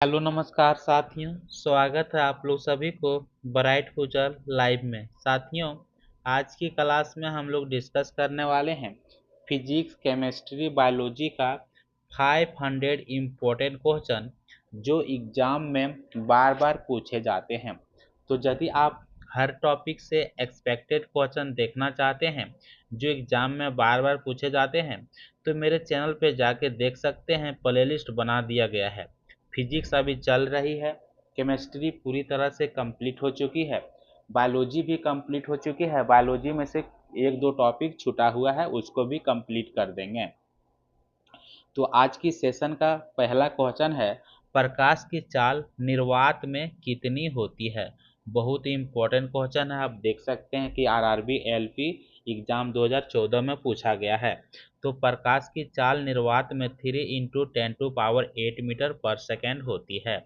Hello नमस्कार साथियों। स्वागत है आप लोग सभी को ब्राइट फ्यूचर लाइव में। साथियों, आज की क्लास में हम लोग डिस्कस करने वाले हैं फिजिक्स केमिस्ट्री बायोलॉजी का 500 इम्पोर्टेंट क्वेश्चन जो एग्जाम में बार बार पूछे जाते हैं। तो यदि आप हर टॉपिक से एक्सपेक्टेड क्वेश्चन देखना चाहते हैं जो एग्जाम में बार बार पूछे जाते हैं, तो मेरे चैनल पे जाके देख सकते हैं। प्लेलिस्ट बना दिया गया है। फिजिक्स अभी चल रही है, केमिस्ट्री पूरी तरह से कंप्लीट हो चुकी है, बायोलॉजी भी कंप्लीट हो चुकी है। बायोलॉजी में से एक दो टॉपिक छूटा हुआ है, उसको भी कंप्लीट कर देंगे। तो आज की सेशन का पहला क्वेश्चन है, प्रकाश की चाल निर्वात में कितनी होती है। बहुत ही इंपॉर्टेंट क्वेश्चन है। आप देख सकते हैं कि आरआरबी एलपी एग्जाम 2014 में पूछा गया है। तो प्रकाश की चाल निर्वात में 3 × 10⁸ मीटर पर सेकेंड होती है।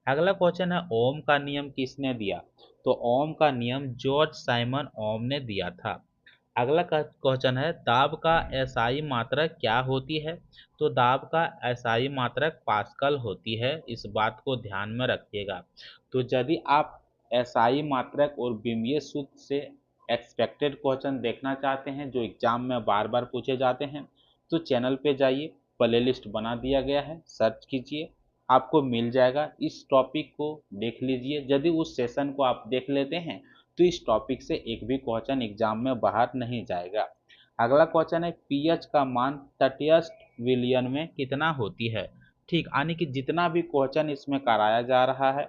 अगला क्वेश्चन है, ओम का नियम किसने दिया। तो ओम का नियम जॉर्ज साइमन ओम ने दिया था। अगला क्वेश्चन है, दाब का एसआई मात्रक क्या होती है। तो दाब का एसआई मात्रक पास्कल होती है। इस बात को ध्यान में रखिएगा। तो यदि आप एसआई मात्रक और बीमीय सूत्र से एक्सपेक्टेड क्वेश्चन देखना चाहते हैं जो एग्जाम में बार बार पूछे जाते हैं, तो चैनल पे जाइए, प्लेलिस्ट बना दिया गया है, सर्च कीजिए, आपको मिल जाएगा। इस टॉपिक को देख लीजिए। यदि उस सेशन को आप देख लेते हैं तो इस टॉपिक से एक भी क्वेश्चन एग्जाम में बाहर नहीं जाएगा। अगला क्वेश्चन है, पीएच का मान तटस्थ विलयन में कितना होती है। ठीक, यानी कि जितना भी क्वेश्चन इसमें कराया जा रहा है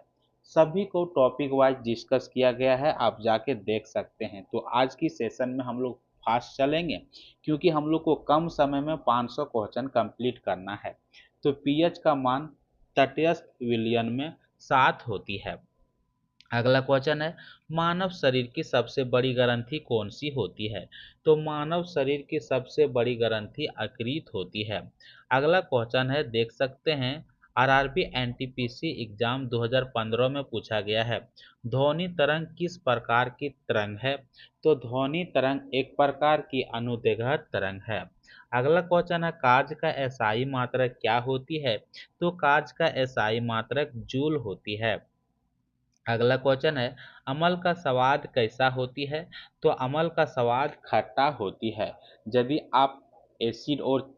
सभी को टॉपिक वाइज डिस्कस किया गया है, आप जाके देख सकते हैं। तो आज की सेशन में हम लोग फास्ट चलेंगे क्योंकि हम लोग को कम समय में 500 क्वेश्चन कंप्लीट करना है। तो पीएच का मान तटस्थ विलयन में 7 होती है। अगला क्वेश्चन है, मानव शरीर की सबसे बड़ी ग्रंथि कौन सी होती है। तो मानव शरीर की सबसे बड़ी ग्रंथि यकृत होती है। अगला क्वेश्चन है, देख सकते हैं, आरआरबी एनटीपीसी एग्जाम 2015 में पूछा गया है। ध्वनि तरंग किस प्रकार की तरंग है। तो ध्वनि तरंग एक प्रकार की अनुदैर्घ्य तरंग है। अगला क्वेश्चन है, काज का एसआई मात्रक क्या होती है। तो काज का एसआई मात्रक जूल होती है। अगला क्वेश्चन है, अमल का स्वाद कैसा होती है। तो अमल का स्वाद खट्टा होती है। यदि आप एसिड और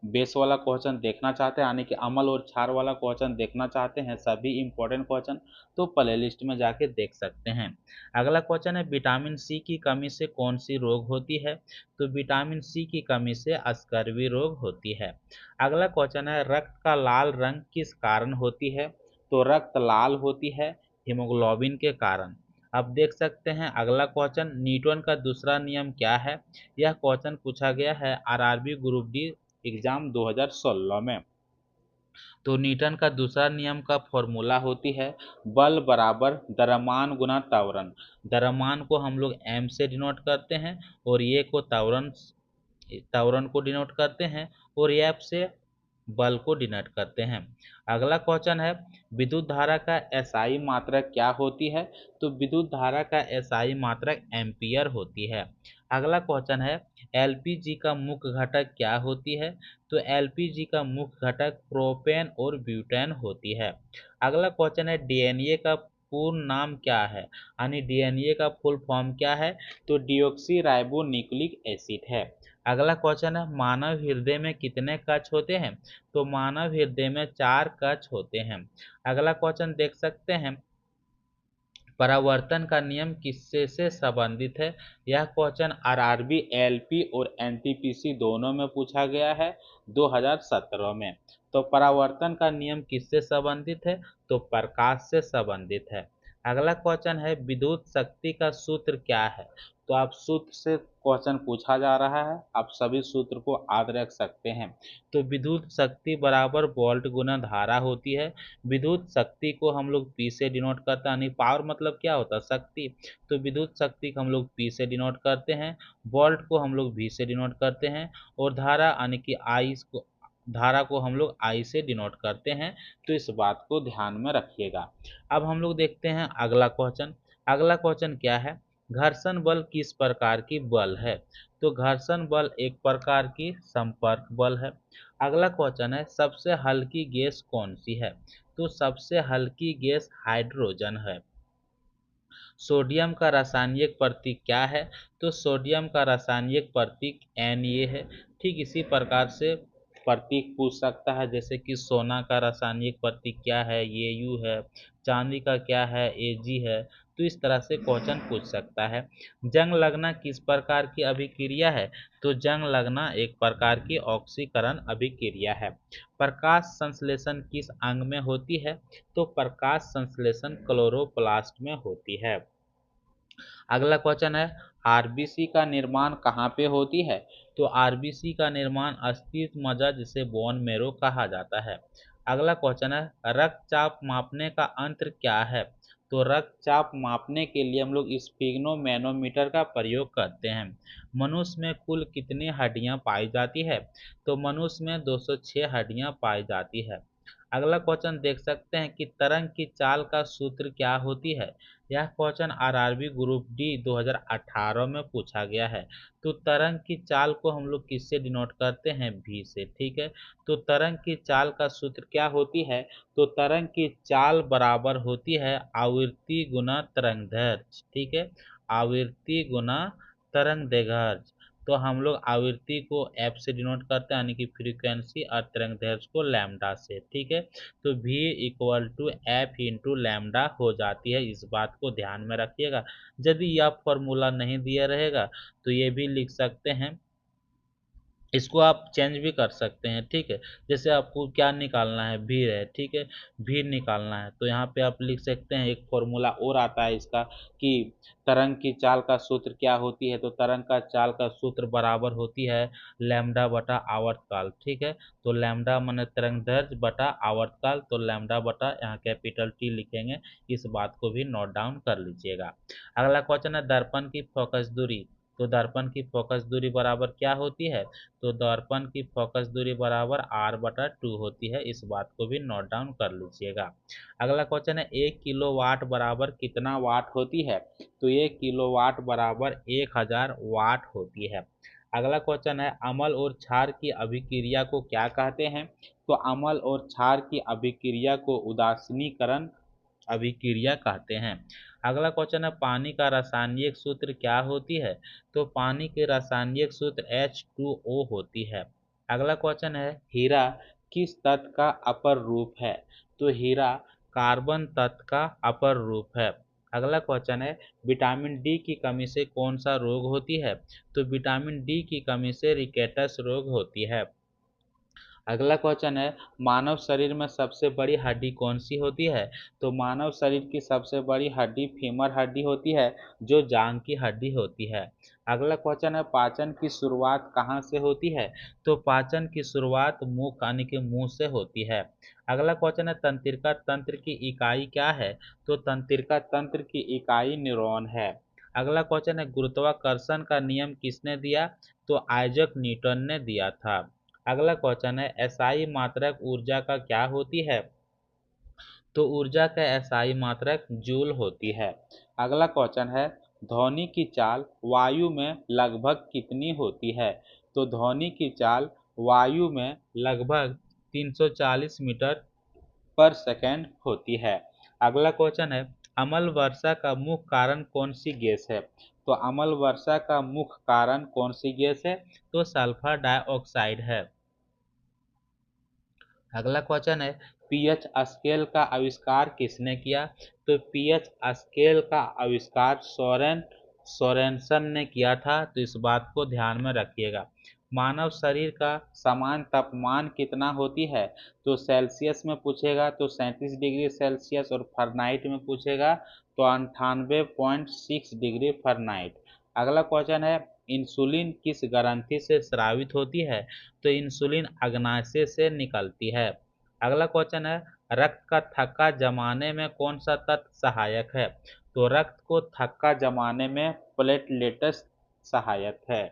बेस वाला क्वेश्चन देखना चाहते हैं, यानी कि अमल और क्षार वाला क्वेश्चन देखना चाहते हैं, सभी इंपॉर्टेंट क्वेश्चन, तो प्लेलिस्ट में जाके देख सकते हैं। अगला क्वेश्चन है, विटामिन सी की कमी से कौन सी रोग होती है। तो विटामिन सी की कमी से स्कर्वी रोग होती है। अगला क्वेश्चन है, रक्त का लाल रंग किस कारण होती है। तो रक्त लाल होती है हीमोग्लोबिन के कारण। अब देख सकते हैं अगला क्वेश्चन, न्यूटन का दूसरा नियम क्या है। यह क्वेश्चन पूछा गया है आरआरबी ग्रुप डी एग्जाम 2016 में। तो न्यूटन का दूसरा नियम का फॉर्मूला होती है बल बराबर द्रव्यमान गुना त्वरण। द्रव्यमान को हम लोग एम से डिनोट करते हैं और ये को त्वरण त्वरण को डिनोट करते हैं और एफ से बल को डिनोट करते हैं। अगला क्वेश्चन है, विद्युत धारा का एसआई मात्रक क्या होती है। तो विद्युत धारा का एसआई मात्रक एम्पियर होती है। अगला क्वेश्चन है, एलपीजी का मुख्य घटक क्या होती है। तो एलपीजी का मुख्य घटक प्रोपेन और ब्यूटेन होती है। अगला क्वेश्चन है, डीएनए का पूर्ण नाम क्या है, यानी डीएनए का फुल फॉर्म क्या है। तो डीऑक्सी राइबो न्यूक्लिक एसिड है। अगला क्वेश्चन है, मानव हृदय में कितने कक्ष होते हैं। तो मानव हृदय में 4 कक्ष होते हैं। अगला क्वेश्चन देख सकते हैं, परावर्तन का नियम किससे से संबंधित है। यह क्वेश्चन आरआरबी एलपी और एनटीपीसी दोनों में पूछा गया है 2017 में। तो परावर्तन का नियम किससे संबंधित है। तो प्रकाश से संबंधित है। अगला क्वेश्चन है, विद्युत शक्ति का सूत्र क्या है। तो आप सूत्र से क्वेश्चन पूछा जा रहा है, आप सभी सूत्र को याद रख सकते हैं। तो विद्युत शक्ति बराबर वोल्ट गुना धारा होती है। विद्युत शक्ति को हम लोग पी से डिनोट करते हैं, यानी पावर मतलब क्या होता है, शक्ति। तो विद्युत शक्ति को हम लोग पी से डिनोट करते हैं, वोल्ट को हम लोग वी से डिनोट करते हैं और धारा यानी कि आई को धारा को हम लोग आई से डिनोट करते हैं। तो इस बात को ध्यान में रखिएगा। अब हम लोग देखते हैं अगला क्वेश्चन। अगला क्वेश्चन क्या है, घर्षण बल किस प्रकार की बल है? तो घर्षण बल एक प्रकार की संपर्क बल है। अगला क्वेश्चन है सबसे हल्की गैस कौन सी है? तो सबसे हल्की गैस हाइड्रोजन है। सोडियम का रासायनिक प्रतीक क्या है? तो सोडियम का रासायनिक प्रतीक Na है। ठीक इसी प्रकार से प्रतीक पूछ सकता है, जैसे कि सोना का रासायनिक प्रतीक क्या है? Au है। चांदी का क्या है? Ag है। तो इस तरह से क्वेश्चन पूछ सकता है। जंग लगना किस प्रकार की अभिक्रिया है? तो जंग लगना एक प्रकार की ऑक्सीकरण अभिक्रिया है। प्रकाश संश्लेषण किस अंग में होती है? तो प्रकाश संश्लेषण क्लोरोप्लास्ट में होती है। अगला क्वेश्चन है आरबीसी का निर्माण कहाँ पे होती है? तो आरबीसी का निर्माण अस्थिर मज्जा जिसे बोन मैरो कहा जाता है। अगला क्वेश्चन है रक्तचाप मापने का यंत्र क्या है? तो रक्तचाप मापने के लिए हम लोग स्फिग्नोमैनोमीटर का प्रयोग करते हैं। मनुष्य में कुल कितनी हड्डियां पाई जाती है? तो मनुष्य में 206 हड्डियां पाई जाती है। अगला क्वेश्चन देख सकते हैं कि तरंग की चाल का सूत्र क्या होती है? यह क्वेश्चन आरआरबी ग्रुप डी 2018 में पूछा गया है। तो तरंग की चाल को हम लोग किससे डिनोट करते हैं? भी से। ठीक है, तो तरंग की चाल का सूत्र क्या होती है? तो तरंग की चाल बराबर होती है आवृत्ति गुना तरंग दैर्घ्य। ठीक है, आवृत्ति गुना तरंग दैर्घ्य। तो हम लोग आवृत्ति को एफ से डिनोट करते हैं, यानी कि फ्रीक्वेंसी, और तरंग दैर्घ्य को लैम्डा से। ठीक है, तो v equal to F into lambda हो जाती है। इस बात को ध्यान में रखिएगा। यदि यह फॉर्मूला नहीं दिया रहेगा तो ये भी लिख सकते हैं, इसको आप चेंज भी कर सकते हैं। ठीक है, जैसे आपको क्या निकालना है? भीड़ है। ठीक है, भीड़ निकालना है तो यहाँ पे आप लिख सकते हैं, एक फॉर्मूला और आता है इसका कि तरंग की चाल का सूत्र क्या होती है? तो तरंग का चाल का सूत्र बराबर होती है लैम्डा बटा आवर्तकाल। ठीक है, तो लैम्डा माने तरंग दैर्घ्य बटा आवर्तकाल, तो लैम्डा बटा यहाँ कैपिटल टी लिखेंगे। इस बात को भी नोट डाउन कर लीजिएगा। अगला क्वेश्चन है दर्पण की फोकस दूरी। तो दर्पण की फोकस दूरी बराबर क्या होती है? तो दर्पण की फोकस दूरी बराबर r/2 होती है। इस बात को भी नोट डाउन कर लीजिएगा। अगला क्वेश्चन है 1 किलोवाट बराबर कितना वाट होती है? तो 1 किलोवाट बराबर 1000 वाट होती है। अगला क्वेश्चन है अम्ल और क्षार की अभिक्रिया को क्या कहते हैं? तो अम्ल और क्षार की अभिक्रिया को उदासीनीकरण अभिक्रिया कहते हैं। अगला क्वेश्चन है पानी का रासायनिक सूत्र क्या होती है? तो पानी के रासायनिक सूत्र H2O होती है। अगला क्वेश्चन है हीरा किस तत्व का अपर रूप है? तो हीरा कार्बन तत्व का अपर रूप है। अगला क्वेश्चन है विटामिन डी की कमी से कौन सा रोग होती है? तो विटामिन डी की कमी से रिकेटस रोग होती है। अगला क्वेश्चन है मानव शरीर में सबसे बड़ी हड्डी कौन सी होती है? तो मानव शरीर की सबसे बड़ी हड्डी फीमर हड्डी होती है, जो जांघ की हड्डी होती है। अगला क्वेश्चन है पाचन की शुरुआत कहाँ से होती है? तो पाचन की शुरुआत मुख यानी कि मुंह से होती है। अगला क्वेश्चन है तंत्रिका तंत्र की इकाई क्या है? तो तंत्रिका तंत्र की इकाई न्यूरॉन है। अगला क्वेश्चन है गुरुत्वाकर्षण का नियम किसने दिया? तो आइजक न्यूटन ने दिया था। अगला क्वेश्चन है एसआई मात्रक ऊर्जा का क्या होती है? तो ऊर्जा का एसआई मात्रक जूल होती है। अगला क्वेश्चन है ध्वनि की चाल वायु में लगभग कितनी होती है? तो ध्वनि की चाल वायु में लगभग 340 मीटर पर सेकेंड होती है। अगला क्वेश्चन है अम्ल वर्षा का मुख्य कारण कौन सी गैस है? तो अम्ल वर्षा का मुख्य कारण कौन सी गैस है? तो सल्फर डाइऑक्साइड है। अगला क्वेश्चन है पीएच स्केल का आविष्कार किसने किया? तो पीएच स्केल का आविष्कार सोरेनसन ने किया था। तो इस बात को ध्यान में रखिएगा। मानव शरीर का समान तापमान कितना होती है? तो सेल्सियस में पूछेगा तो 37 डिग्री सेल्सियस, और फahrenheit में पूछेगा तो 98.6 डिग्री फahrenheit। अगला क्वेश्चन है इंसुलिन किस ग्रंथि से स्रावित होती है? तो इंसुलिन अग्नाशय से निकलती है। अगला क्वेश्चन है रक्त का थक्का जमाने में कौन सा तत्व सहायक है? तो रक्त को थक्का जमाने में प्लेटलेट्स सहायक है।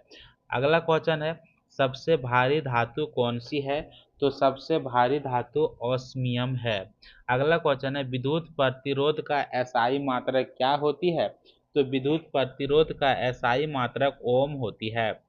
अगला क्वेश्चन है सबसे भारी धातु कौन सी है? तो सबसे भारी धातु ऑस्मियम है। अगला क्वेश्चन है विद्युत प्रतिरोध का एसआई मात्रा क्या होती है? तो विद्युत प्रतिरोध का एसआई मात्रक ओम होती है।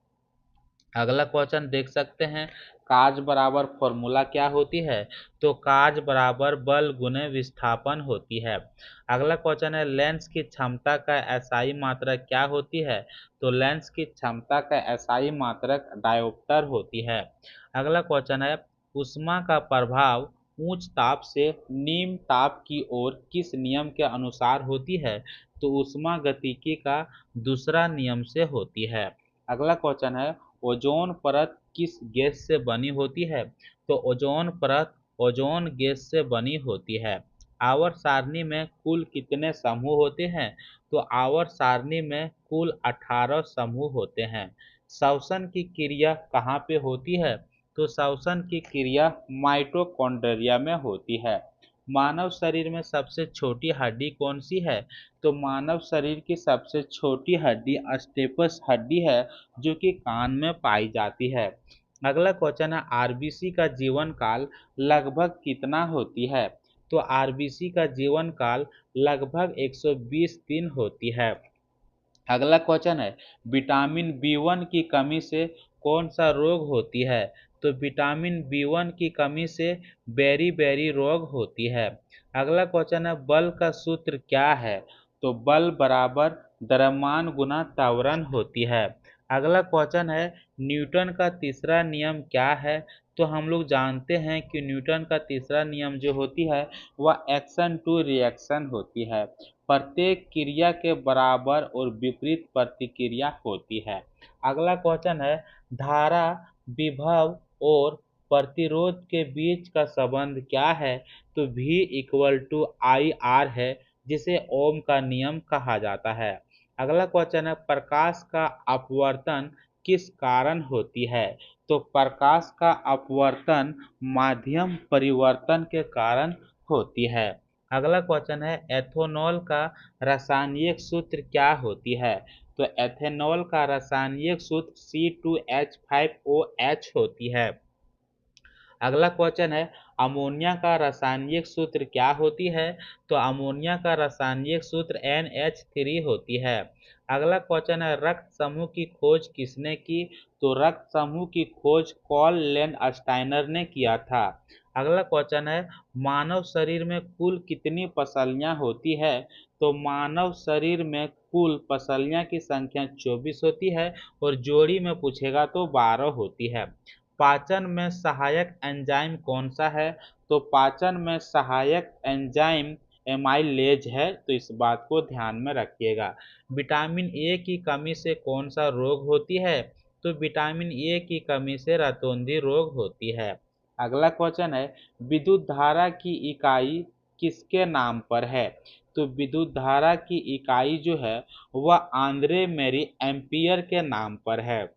अगला क्वेश्चन देख सकते हैं, काज बराबर फॉर्मूला क्या होती है? तो काज बराबर बल गुने विस्थापन होती है। अगला क्वेश्चन है, लेंस की क्षमता का एसआई मात्रक क्या होती है? तो लेंस की क्षमता का एसआई मात्रक डायोप्टर होती है। अगला क्वेश्चन है, ऊष्मा का प्रभाव उच्च ताप से निम्न ताप की ओर किस नियम के अनुसार होती है? तो ऊष्मा गतिकी का दूसरा नियम से होती है। अगला क्वेश्चन है, ओजोन परत किस गैस से बनी होती है? तो ओजोन परत ओजोन गैस से बनी होती है। आवर्त सारणी में कुल कितने समूह होते हैं? तो आवर्त सारणी में कुल 18 समूह होते हैं। श्वसन की क्रिया कहाँ पे होती है? तो श्वसन की क्रिया माइटोकॉन्ड्रिया में होती है। मानव शरीर में सबसे छोटी हड्डी कौन सी है? तो मानव शरीर की सबसे छोटी हड्डी स्टेपस हड्डी है, जो कि कान में पाई जाती है। अगला क्वेश्चन है, आरबीसी का जीवन काल लगभग कितना होती है? तो आरबीसी का जीवन काल लगभग 120 दिन होती है। अगला क्वेश्चन है, विटामिन बी1 की कमी से कौन सा रोग होती है? तो विटामिन बी1 की कमी से बेरी रोग होती है। अगला क्वेश्चन है, बल का सूत्र क्या है? तो बल बराबर द्रव्यमान गुना त्वरण होती है। अगला क्वेश्चन है, न्यूटन का तीसरा नियम क्या है? तो हम लोग जानते हैं कि न्यूटन का तीसरा नियम जो होती है वह एक्शन टू रिएक्शन होती है। प्रत्येक क्रिया के बराबर और विपरीत प्रतिक्रिया होती है। अगला क्वेश्चन है, धारा, विभव और प्रतिरोध के बीच का संबंध क्या है? तो V equal to I R है, जिसे ओम का नियम कहा जाता है। अगला क्वेश्चन है, प्रकाश का अपवर्तन किस कारण होती है? तो प्रकाश का अपवर्तन माध्यम परिवर्तन के कारण होती है। अगला क्वेश्चन है, एथेनॉल का रासायनिक सूत्र क्या होती है? तो एथेनॉल का रासायनिक सूत्र C2H5OH होती है। अगला क्वेश्चन है, अमोनिया का रासायनिक सूत्र क्या होती है? तो अमोनिया का रासायनिक सूत्र NH3 होती है। अगला क्वेश्चन है, रक्त समूह की खोज किसने की? तो रक्त समूह की खोज कार्ल लैंडस्टाइनर ने किया था। अगला क्वेश्चन है, मानव शरीर में कुल कितनी पसलियां होती है? तो मानव शरीर में कुल पसलियां की संख्या 24 होती है, और जोड़ी में पूछेगा तो 12 होती है। पाचन में सहायक एंजाइम कौन सा है? तो पाचन में सहायक एंजाइम एमाइलेज है, तो इस बात को ध्यान में रखिएगा। विटामिन ए की कमी से कौन सा रोग होती है? तो विटामिन ए की कमी से रतौंधी रोग होती है। अगला क्वेश्चन है, विद्युत धारा की इकाई किसके नाम पर है? तो विद्युत धारा की इकाई जो है वह आंद्रे मेरी एम्पियर के नाम पर है।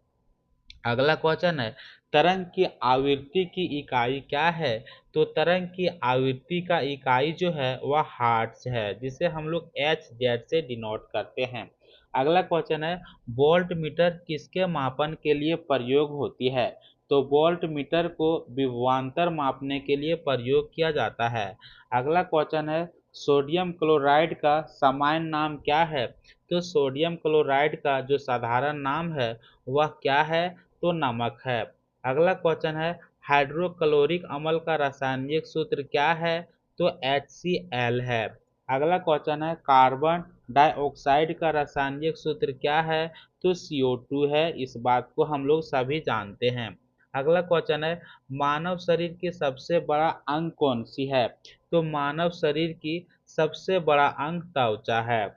अगला क्वेश्चन है, तरंग की आवृत्ति की इकाई क्या है? तो तरंग की आवृत्ति का इकाई जो है वह हर्ट्ज है, जिसे हम लोग Hz से डिनोट करते हैं। अगला क्वेश्चन है, वोल्ट मीटर किसके मापन के लिए प्रयोग होती है? तो वोल्ट मीटर को विभवांतर मापने के लिए प्रयोग किया जाता है। अगला क्वेश्चन है, सोडियम क्लोराइड का सामान्य नाम क्या है? तो सोडियम क्लोराइड का जो साधारण नाम है वह क्या है? तो नमक है। अगला क्वेश्चन है, हाइड्रोक्लोरिक अम्ल का रासायनिक सूत्र क्या है? तो HCl है। अगला क्वेश्चन है, कार्बन डाइऑक्साइड का रासायनिक सूत्र क्या है? तो CO2 है। इस बात को हम लोग सभी जानते हैं। अगला क्वेश्चन है, मानव शरीर की सबसे बड़ा अंग कौन सी है? तो मानव शरीर की सबसे बड़ा अंग त्वचा है।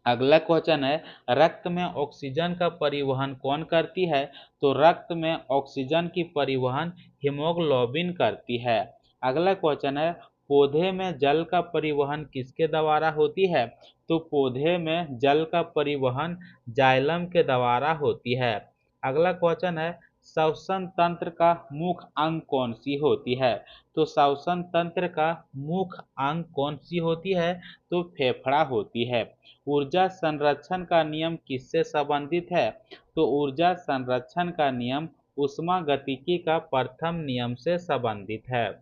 अगला क्वेश्चन है, रक्त में ऑक्सीजन का परिवहन कौन करती है? तो रक्त में ऑक्सीजन की परिवहन हीमोग्लोबिन करती है। अगला क्वेश्चन है, पौधे में जल का परिवहन किसके द्वारा होती है? तो पौधे में जल का परिवहन जाइलम के द्वारा होती है। अगला क्वेश्चन है, श्वसन तंत्र का मुख्य अंग कौन सी होती है? तो श्वसन तंत्र का मुख्य अंग कौन सी होती है? तो फेफड़ा होती है। ऊर्जा संरक्षण का नियम किससे संबंधित है? तो ऊर्जा संरक्षण का नियम ऊष्मागतिकी का प्रथम नियम से संबंधित है।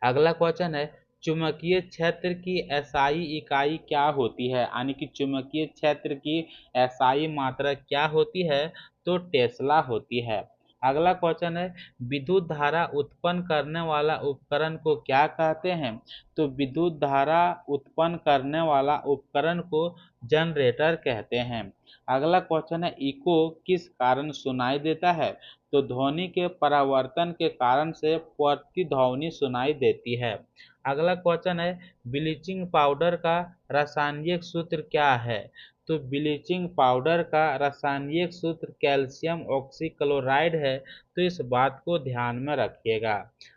अगला क्वेश्चन है, चुंबकीय क्षेत्र की एसआई इकाई क्या होती है, यानी कि चुंबकीय क्षेत्र की एसआई मात्रा क्या होती है, तो टेस्ला होती है। अगला क्वेश्चन है, विद्युत धारा उत्पन्न करने वाला उपकरण को क्या कहते हैं, तो विद्युत धारा उत्पन्न करने वाला उपकरण को जनरेटर कहते हैं। अगला क्वेश्चन है, इको किस कारण सुनाई देता है, तो ध्वनि के परावर्तन के कारण से प्रतिध्वनि सुनाई देती है। अगला क्वेश्चन है, ब्लीचिंग पाउडर का रासायनिक सूत्र क्या है, तो ब्लीचिंग पाउडर का रासायनिक सूत्र कैल्शियम ऑक्सीक्लोराइड है, तो इस बात को ध्यान में रखिएगा।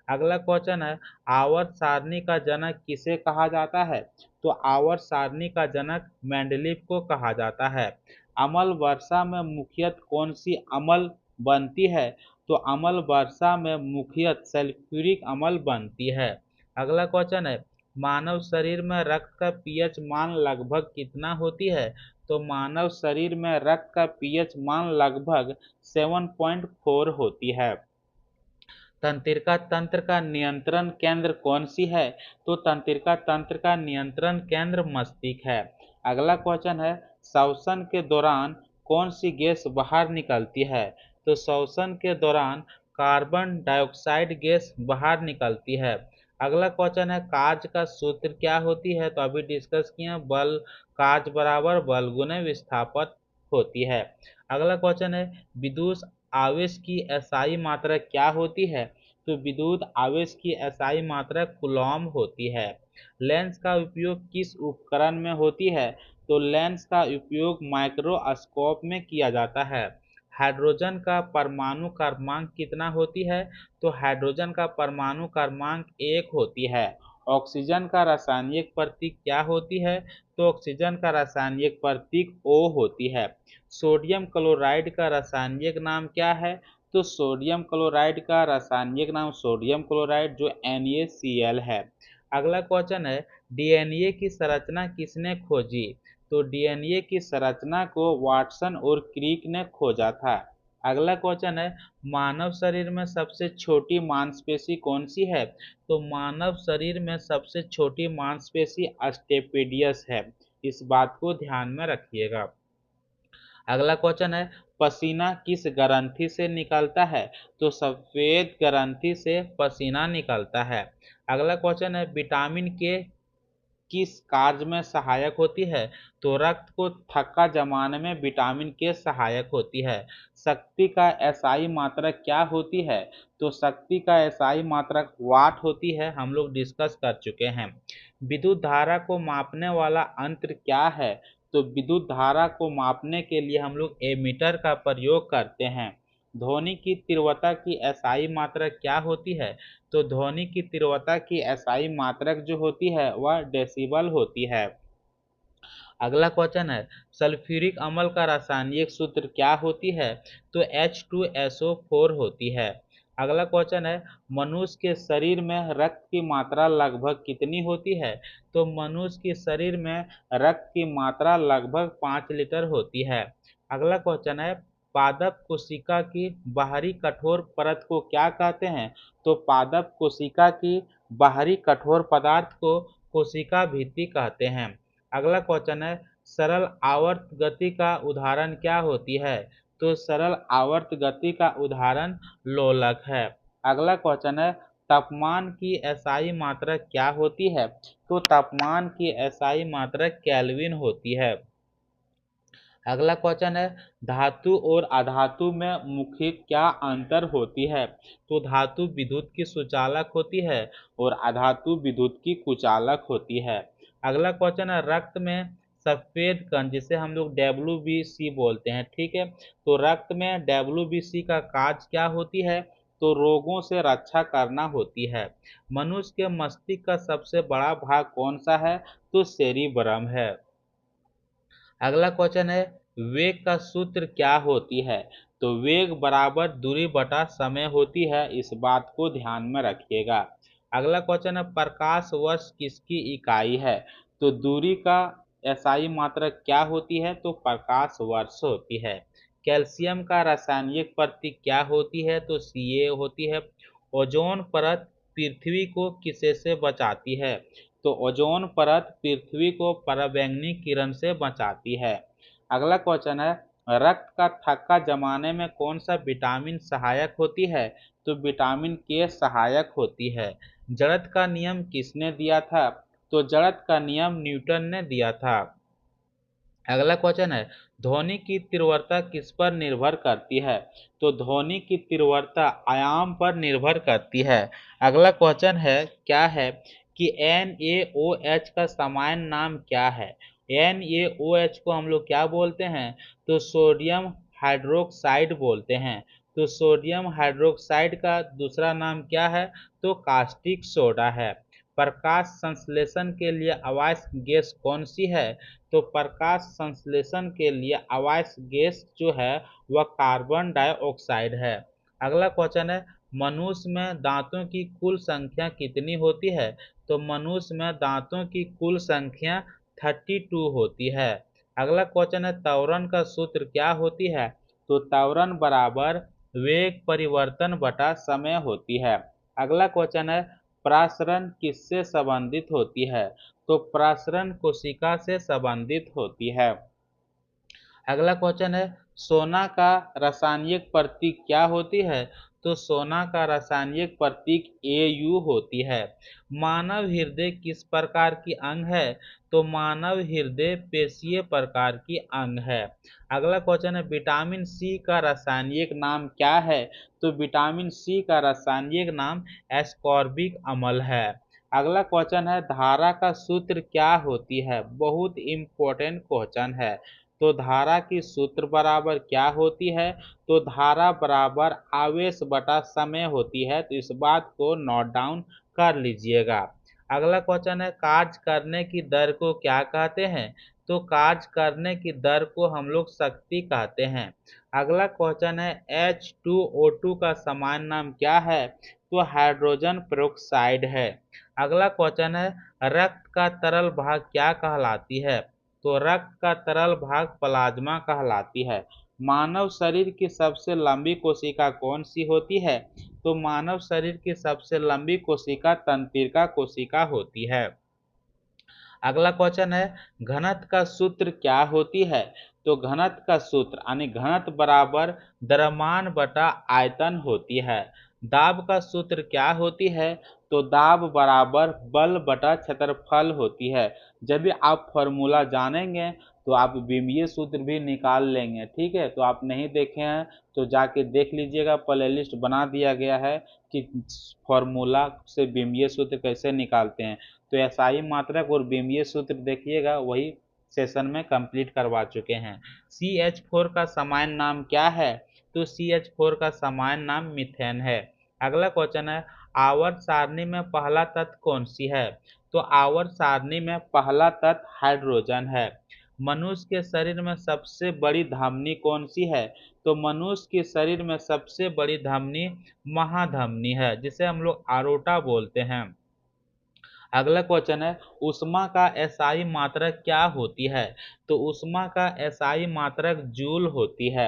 अगला क्वेश्चन है, आवर्त सारणी का जनक किसे कहा जाता है, तो आवर्त सारणी का जनक मेंडलीव को कहा जाता है। अम्ल वर्षा में मुख्यतः कौन सी अम्ल बनती है, तो अम्ल वर्षा में मुख्यतः सल्फ्यूरिक अम्ल बनती है। अगला क्वेश्चन है, मानव शरीर में रक्त का पीएच मान लगभग कितना होती है, तो मानव शरीर में रक्त का पीएच मान लगभग 7.4 होती है। तंत्रिका तंत्र का नियंत्रण केंद्र कौन सी है, तो तंत्रिका तंत्र का नियंत्रण केंद्र मस्तिष्क है। अगला क्वेश्चन है, श्वसन के दौरान कौन सी गैस बाहर निकलती है, तो श्वसन के दौरान कार्बन डाइऑक्साइड गैस बाहर निकलती है। अगला क्वेश्चन है, काज का सूत्र क्या होती है, तो अभी डिस्कस किए, बल काज बराबर बल गुने विस्थापन होती है। अगला क्वेश्चन है, विद्युत आवेश की एसआई मात्रा क्या होती है, तो विद्युत आवेश की एसआई मात्रा कूलॉम होती है। लेंस का उपयोग किस उपकरण में होती है, तो लेंस का उपयोग माइक्रोस्कोप में किया जाता है। हाइड्रोजन का परमाणु क्रमांक कितना होती है, तो हाइड्रोजन का परमाणु क्रमांक 1 होती है। ऑक्सीजन का रासायनिक प्रतीक क्या होती है, तो ऑक्सीजन का रासायनिक प्रतीक O होती है। सोडियम क्लोराइड का रासायनिक नाम क्या है, तो सोडियम क्लोराइड का रासायनिक नाम सोडियम क्लोराइड जो NaCl है। अगला क्वेश्चन है, डीएनए की संरचना किसने खोजी, तो डीएनए की संरचना को वाटसन और क्रिक ने खोजा था। अगला क्वेश्चन है, मानव शरीर में सबसे छोटी मांसपेशी कौन सी है, तो मानव शरीर में सबसे छोटी मांसपेशी स्टेपिडियस है, इस बात को ध्यान में रखिएगा। अगला क्वेश्चन है, पसीना किस ग्रंथि से निकलता है, तो सफेद ग्रंथि से पसीना निकलता है। अगला क्वेश्चन है, विटामिन के किस कार्य में सहायक होती है, तो रक्त को थक्का जमाने में विटामिन के सहायक होती है। शक्ति का एसआई मात्रा क्या होती है, तो शक्ति का एसआई मात्रा वाट होती है, हम लोग डिस्कस कर चुके हैं। विद्युत धारा को मापने वाला यंत्र क्या है, तो विद्युत धारा को मापने के लिए हम लोग एमीटर का प्रयोग करते हैं। ध्वनि की तीव्रता की एसआई मात्रा क्या होती है, तो ध्वनि की तीव्रता की एसआई मात्रक जो होती है वह डेसिबल होती है। अगला क्वेश्चन है, सल्फ्यूरिक अम्ल का रासायनिक सूत्र क्या होती है, तो H2SO4 होती है। अगला क्वेश्चन है, मनुष्य के शरीर में रक्त की मात्रा लगभग कितनी होती है, तो मनुष्य के शरीर में रक्त की मात्रा लगभग 5 लीटर होती है। अगला क्वेश्चन है, पादप कोशिका की बाहरी कठोर परत को क्या कहते हैं, तो पादप कोशिका की बाहरी कठोर पदार्थ को कोशिका भित्ति कहते हैं। अगला क्वेश्चन है, सरल आवर्त गति का उदाहरण क्या होती है, तो सरल आवर्त गति का उदाहरण लोलक है। अगला क्वेश्चन है, तापमान की एसआई मात्रा क्या होती है, तो तापमान की एसआई मात्रा केल्विन होती है। अगला क्वेश्चन है, धातु और अधातु में मुख्य क्या अंतर होती है, तो धातु विद्युत की सुचालक होती है और अधातु विद्युत की कुचालक होती है। अगला क्वेश्चन है, रक्त में सफेद कण जिसे हम लोग WBC बोलते हैं, ठीक है, तो रक्त में WBC का कार्य क्या होती है, तो रोगों से रक्षा करना होती है। मनुष्य के मस्तिष्क का सबसे बड़ा भाग कौन सा है, तो सेरिब्रम है। अगला क्वेश्चन है, वेग का सूत्र क्या होती है, तो वेग बराबर दूरी बटा समय होती है, इस बात को ध्यान में रखिएगा। अगला क्वेश्चन है, प्रकाश वर्ष किसकी इकाई है, तो दूरी का एसआई मात्रा क्या होती है, तो प्रकाश वर्ष होती है। कैल्शियम का रासायनिक प्रतीक क्या होती है, तो Ca होती है। ओजोन परत पृथ्वी को किसे से बचाती है? तो ओजोन परत पृथ्वी को पराबैंगनी किरण से बचाती है। अगला क्वेश्चन है, रक्त का थक्का जमाने में कौन सा विटामिन सहायक होती है? तो विटामिन के सहायक होती है। जड़त्व का नियम किसने दिया था? तो जड़त्व का नियम न्यूटन ने दिया था। अगला क्वेश्चन है, ध्वनि की तीव्रता किस पर निर्भर करती है? तो ध्वनि की तीव्रता आयाम पर निर्भर करती है। अगला क्वेश्चन है, क्या है कि NaOH का सामान्य नाम क्या है? NaOH को हम लोग क्या बोलते हैं? तो सोडियम हाइड्रोक्साइड बोलते हैं। तो सोडियम हाइड्रोक्साइड का दूसरा नाम क्या है? तो कास्टिक सोडा है। प्रकाश संश्लेषण के लिए आवश्यक गैस कौन सी है? तो प्रकाश संश्लेषण के लिए आवश्यक गैस जो है वह कार्बन डाइऑक्साइड है। अगला क्वेश्चन है, मनुष्य में दांतों की कुल संख्या कितनी होती है? तो मनुष्य में दांतों की कुल संख्या 32 होती है। अगला क्वेश्चन है, त्वरण का सूत्र क्या होती है? तो त्वरण बराबर वेग परिवर्तन बटा समय होती है। अगला क्वेश्चन है, प्रसरण किससे संबंधित होती है? तो प्रसरण कोशिका से संबंधित होती है। अगला क्वेश्चन है, सोना का रासायनिक प्रतीक क्या होती है? तो सोना का रासायनिक प्रतीक Au होती है। मानव हृदय किस प्रकार की अंग है? तो मानव हृदय पेशीय प्रकार की अंग है। अगला क्वेश्चन है, विटामिन सी का रासायनिक नाम क्या है? तो विटामिन सी का रासायनिक नाम एस्कॉर्बिक अम्ल है। अगला क्वेश्चन है, धारा का सूत्र क्या होती है? बहुत इंपॉर्टेंट क्वेश्चन है। तो धारा की सूत्र बराबर क्या होती है? तो धारा बराबर आवेश बटा समय होती है। तो इस बात को नोट डाउन कर लीजिएगा। अगला क्वेश्चन है, कार्य करने की दर को क्या कहते हैं? तो कार्य करने की दर को हम लोग शक्ति कहते हैं। अगला क्वेश्चन है, H2O2 का सामान्य नाम क्या है? तो हाइड्रोजन पेरोक्साइड है। अगला क्वेश्चन है, रक्त का तरल भाग क्या कहलाती है? तो रक्त का तरल भाग प्लाज्मा कहलाती है। मानव शरीर की सबसे लंबी कोशिका कौन सी होती है? तो मानव शरीर की सबसे लंबी कोशिका तंत्रिका कोशिका होती है। अगला क्वेश्चन है, घनत्व का सूत्र क्या होती है? तो घनत्व का सूत्र यानी घनत्व बराबर द्रव्यमान बटा आयतन होती है। दाब का सूत्र क्या होती है? तो दाब बराबर बल बटा क्षेत्रफल होती है। जब भी आप फॉर्मूला जानेंगे तो आप विमीय सूत्र भी निकाल लेंगे। ठीक है, तो आप नहीं देखे हैं तो जाके देख लीजिएगा, प्लेलिस्ट बना दिया गया है कि फॉर्मूला से विमीय सूत्र कैसे निकालते हैं। तो एसआई मात्रक और विमीय सूत्र देखिएगा, वही सेशन में कंप्लीट करवा चुके हैं। CH4 का सामान्य नाम क्या है? तो CH4 का सामान्य नाम मीथेन है। अगला क्वेश्चन है, आवर्त सारणी में पहला तत्व कौन सी है? तो आवर्त सारणी में पहला तत्व हाइड्रोजन है। मनुष्य के शरीर में सबसे बड़ी धमनी कौन सी है? तो मनुष्य के शरीर में सबसे बड़ी धमनी महाधमनी है, जिसे हम लोग आरोटा बोलते हैं। अगला क्वेश्चन है, ऊष्मा का एसआई मात्रक क्या होती है? तो ऊष्मा का एसआई मात्रक जूल होती है।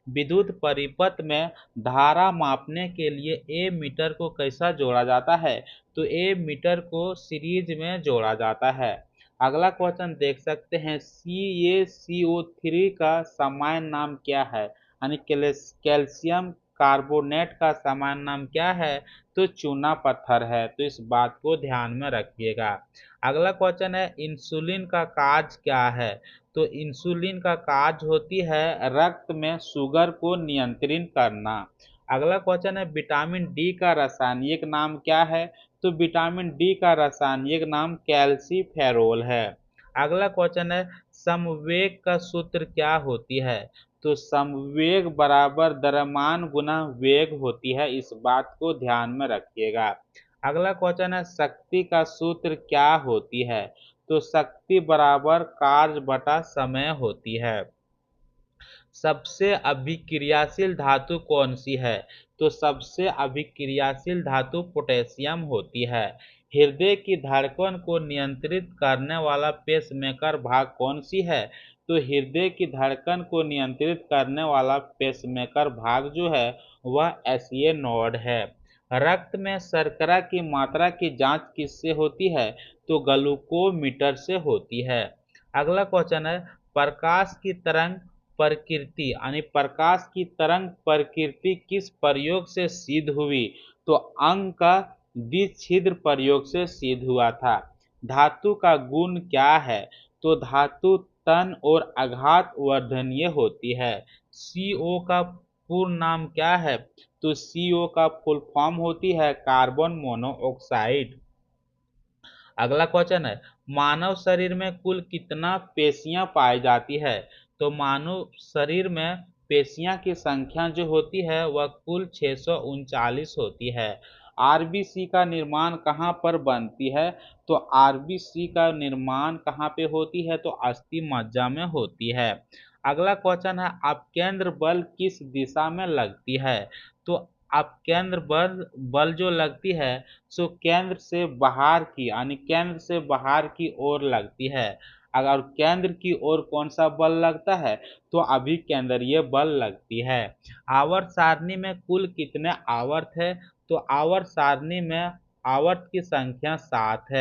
विद्युत परिपथ में धारा मापने के लिए ए मीटर को कैसा जोड़ा जाता है? तो ए मीटर को सीरीज में जोड़ा जाता है। अगला क्वेश्चन देख सकते हैं, CaCO3 का सामान्य नाम क्या है? यानी कैल्शियम कार्बोनेट का सामान्य नाम क्या है? तो चूना पत्थर है। तो इस बात को ध्यान में रखिएगा। अगला क्वेश्चन है, इंसुलिन का कार्य क्या है? तो इंसुलिन का कार्य होती है रक्त में शुगर को नियंत्रित करना। अगला क्वेश्चन है, विटामिन डी का रासायनिक नाम क्या है? तो विटामिन डी का रासायनिक नाम कैल्सीफेरोल है। अगला क्वेश्चन है, समवेग का सूत्र क्या होती है? तो समवेग बराबर द्रव्यमान गुना वेग होती है। इस बात को ध्यान में रखिएगा। अगला क्वेश्चन है, शक्ति का सूत्र क्या होती है? तो शक्ति बराबर कार्य बटा समय होती है। सबसे अभिक्रियाशील धातु कौन सी है? तो सबसे अभिक्रियाशील धातु पोटेशियम होती है। हृदय की धड़कन को नियंत्रित करने वाला पेसमेकर भाग कौन सी है? तो हृदय की धड़कन को नियंत्रित करने वाला पेसमेकर भाग जो है वह एसए नोड है। रक्त में शर्करा की मात्रा की जांच किससे होती है? तो ग्लूकोमीटर से होती है। अगला क्वेश्चन है, प्रकाश की तरंग प्रकृति यानी प्रकाश की तरंग प्रकृति किस प्रयोग से सिद्ध हुई? तो अंक का द्विछिद्र प्रयोग से सिद्ध हुआ था। धातु का गुण क्या है? तो धातु तन और आघात वर्धनीय होती है। CO का पूर्ण नाम क्या है? तो CO का फुल फॉर्म होती है कार्बन मोनोऑक्साइड। अगला क्वेश्चन है, मानव शरीर में कुल कितना पेशियां पाई जाती है? तो मानव शरीर में पेशियां की संख्या जो होती है वह कुल 639 होती है। आरबीसी का निर्माण कहाँ पर बनती है? तो आरबीसी का निर्माण कहाँ पे होती है? तो अस्थि मज्जा में होती है। अगला क्वेश्चन है, अपकेंद्र बल किस दिशा में लगती है? तो अपकेंद्र बल जो लगती है सो केंद्र से बाहर की यानी केंद्र से बाहर की ओर लगती है। अगर केंद्र की ओर कौन सा बल लगता है? तो अभिकेंद्रीय बल लगती है। आवर्त सारणी में कुल कितने आवर्त है? तो आवर्त सारणी में आवर्त की संख्या 7 है।